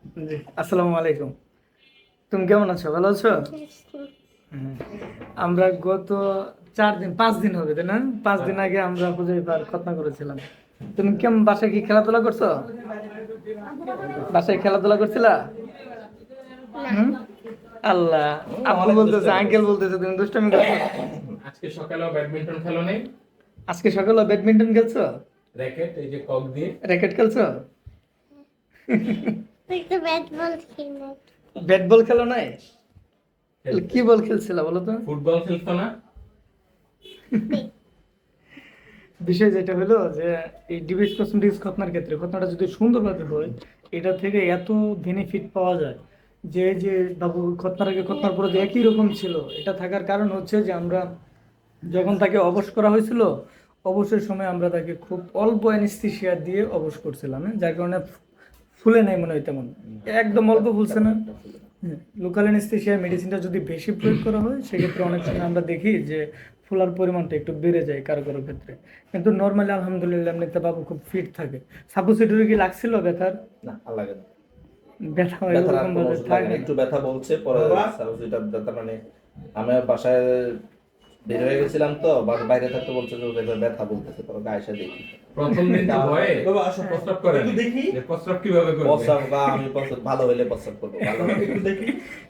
জি, আসসালামু আলাইকুম। তুমি কেমন আছো? ভালো আছো? হুম। আমরা গত 4 দিন 5 দিন হবে তাই না? 5 দিন আগে আমরা হুজাইফার খতনা করেছিলাম। তুমি কেমন বাসায় কি খেলাধুলা করছো? বাসায় খেলাধুলা করছিলা? হুম? আল্লাহ, আব্বু অনেক বলতেছে, দুষ্টামি আঙ্কেল করছে। বলতেছে তুমি দুষ্টামি করছো। আজকে সকালেও ব্যাডমিন্টন খেলো নেই? আজকে সকালে ব্যাডমিন্টন খেলছো? র্যাকেট এই যে কক দিয়ে। র্যাকেট খেলছো? তুই তো ব্যাট বল খেলে ব্যাট বল খেলো নাই? তাহলে খেলতে। কি বল খেলছিলা বলো তো? ফুটবল খেলতো না? বিষয় যেটা হলো যে এই ডিভাইস কসমেটিক্স খতনার ক্ষেত্রে খতনাটা যদি সুন্দরভাবে হয়, এটা থেকে এত বেনিফিট পাওয়া যায় যে যে বাবু খতনার আগে খতনার পরে যে একই রকম ছিল, এটা থাকার কারণ হচ্ছে যে আমরা যখন তাকে অবশ করা হয়েছিল, অবসের সময় আমরা তাকে খুব অল্প অ্যানেস্থেসিয়া দিয়ে অবশ করছিলাম, হ্যাঁ? যার কারণে ফুলে নাই মনে হয় তেমন, একদম অল্প ফুলছে না। লোকাল অ্যানেস্থেসিয়া মেডিসিনটা যদি বেশি প্রয়োগ করা হয় সেক্ষেত্রে অনেক সময় আমরা দেখি যে ফোলার পরিমাণটা একটু বেড়ে যায় কারো কারো ক্ষেত্রে। কিন্তু নর্মালি আলহামদুলিল্লাহ এমনিতে বাবু খুব ফিট থাকে। সাপোসিটরি কি লাগছিল ব্যথার? না, আর লাগে না। ব্যথা ব্যথার আর এরকম কোনো ভাবে ওষুধ লাগে থাকে না। না। একটু ব্যথা বলছে পরে যেটা ব্যথা মানে আমি বাসায় বের হয়ে গেছিলাম তো বাইরে থাকতে বলছে যে ওদের ব্যথা বলতেছে পরে গায়ে দেখি প্রথম দিন তো ভয়ে বাবা আসো প্রস্রাব করে একটু দেখি যে প্রস্রাব কিভাবে করবে। প্রস্রাব বা আমি প্রস্রাব ভালো হলে প্রস্রাব করবো ভালো হলে একটু দেখি